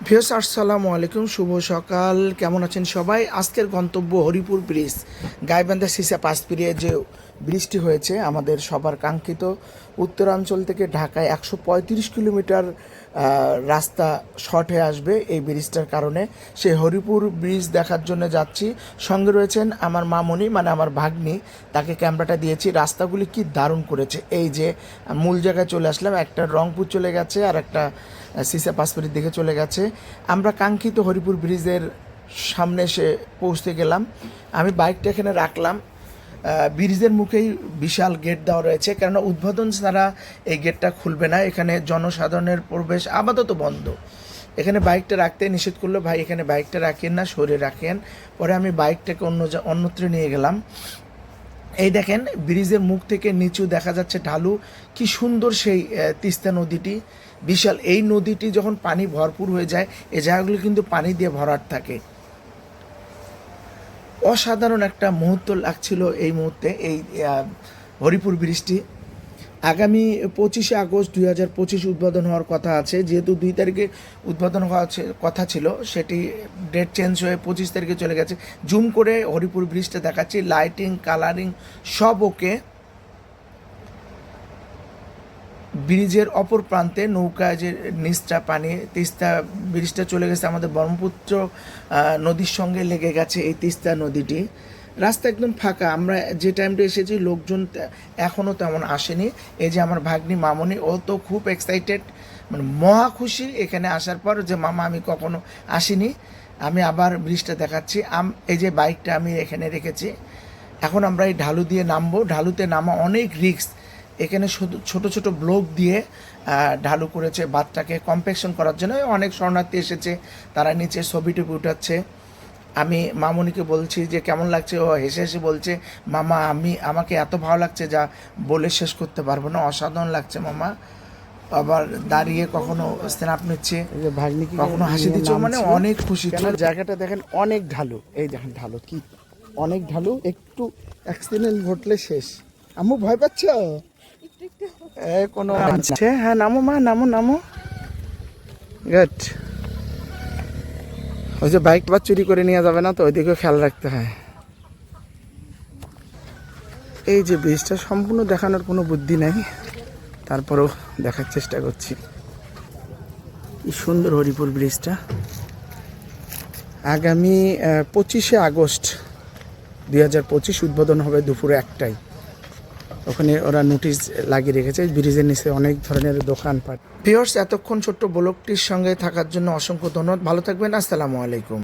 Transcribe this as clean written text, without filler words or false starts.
Viewers আসসালামু আলাইকুম, শুভ সকাল। কেমন আছেন সবাই? আজকের গন্তব্য হরিপুর ব্রিজ। গাইবান্ধা সিসা পাস পেরিয়ে যে ব্রিজটি হয়েছে আমাদের সবার কাঙ্ক্ষিত, উত্তরাঞ্চল থেকে ঢাকায় 135 কিলোমিটার রাস্তা শর্ট হয়ে আসবে এই ব্রিজটার কারণে। সেই হরিপুর ব্রিজ দেখার জন্য যাচ্ছি। সঙ্গে রয়েছেন আমার মামনি, মানে আমার ভাগ্নি, তাকে ক্যামেরাটা দিয়েছি। রাস্তাগুলি কি দারুণ করেছে। এই যে মূল জায়গায় চলে আসলাম, একটা রংপুর চলে গেছে আর একটা সিসা পাসপোর্টের দিকে চলে গেছে। আমরা কাঙ্ক্ষিত হরিপুর ব্রিজের সামনে এসে পৌঁছতে গেলাম। আমি বাইকটা এখানে রাখলাম। ব্রিজের মুখেই বিশাল গেট দেওয়া রয়েছে, কেননা উদ্বোধন ছাড়া এই গেটটা খুলবে না। এখানে জনসাধারণের প্রবেশ আপাতত বন্ধ। এখানে বাইকটা রাখতে নিষেধ করলো, ভাই এখানে বাইকটা রাখেন না, সরে রাখেন। পরে আমি বাইকটাকে অন্যত্র নিয়ে গেলাম। এই দেখেন, ব্রিজের মুখ থেকে নিচু দেখা যাচ্ছে ঢালু, কি সুন্দর সেই তিস্তা নদীটি, বিশাল। এই নদীটি যখন পানি ভরপুর হয়ে যায়, এই জায়গাগুলো কিন্তু পানি দিয়ে ভরাট থাকে। অসাধারণ একটা মুহূর্ত লাগছিল এই মুহূর্তে। এই হরিপুর ব্রিজটি আগামী 25শে আগস্ট 2025 উদ্বোধন হওয়ার কথা আছে। যেহেতু 2 তারিখে উদ্বোধন হওয়ার কথা ছিল, সেটি ডেট চেঞ্জ হয়ে 25 তারিখে চলে গেছে। জুম করে হরিপুর ব্রিজটা দেখাচ্ছি, লাইটিং, কালারিং সব ওকে। ব্রিজের অপর প্রান্তে নৌকা, যে নিচটা পানি, তিস্তা ব্রিজটা চলে গেছে আমাদের ব্রহ্মপুত্র নদীর সঙ্গে লেগে গেছে এই তিস্তা নদীটি। রাস্তা একদম ফাঁকা। আমরা যে টাইমটা এসেছি লোকজন এখনও তেমন আসেনি। এই যে আমার ভাগ্নি মামনি, ও তো খুব এক্সাইটেড, মানে মহা খুশি এখানে আসার পর, যে মামা আমি কখনো আসিনি। আমি আবার ব্রিজটা দেখাচ্ছি। এই যে বাইকটা আমি এখানে রেখেছি। এখন আমরা এই ঢালু দিয়ে নামবো। ঢালুতে নামা অনেক রিস্ক। এখানে শুধু ছোট ছোট ব্লক দিয়ে ঢালু করেছে বাঁধটাকে কম্প্যাকশন করার জন্য। অনেক শরণার্থী এসেছে, তারা নিচে ছবি টবি উঠাচ্ছে। আমি মামনিকে বলছি যে কেমন লাগছে, ও হেসে হেসে বলছে, মামা আমাকে এত ভালো লাগছে যা বলে শেষ করতে পারবো না, অসাধারণ লাগছে মামা। আবার দাঁড়িয়ে কখনো স্ন্যাপ নিচ্ছে, কখনো হাসি দিচ্ছে, মানে অনেক খুশি। জায়গাটা দেখেন, অনেক ঢালু। এই দেখেন ঢালু, কি অনেক ঢালু। একটু অ্যাক্সিডেন্ট ঘটলে শেষ। আম্মু ভয় পাচ্ছ? কোনো হ্যাঁ, নামো মা, নামো নামো। গুড। ওই যে বাইক বা চুরি করে নিয়ে যাবে না তো, ওইদিকেও খেয়াল রাখতে হয়। এই যে ব্রিজটা সম্পূর্ণ দেখানোর কোনো বুদ্ধি নাই, তারপরেও দেখার চেষ্টা করছি। কি সুন্দর হরিপুর ব্রিজটা। আগামী 25শে আগস্ট 2025 উদ্বোধন হবে দুপুর 1টায়। ওখানে ওরা নোটিশ লাগিয়ে রেখেছে। ব্রিজের নিচে অনেক ধরনের দোকানপাট। ভিউয়ার্স, এতক্ষণ ছোট্ট ব্লগটির সঙ্গে থাকার জন্য অসংখ্য ধন্যবাদ। ভালো থাকবেন। আসসালামু আলাইকুম।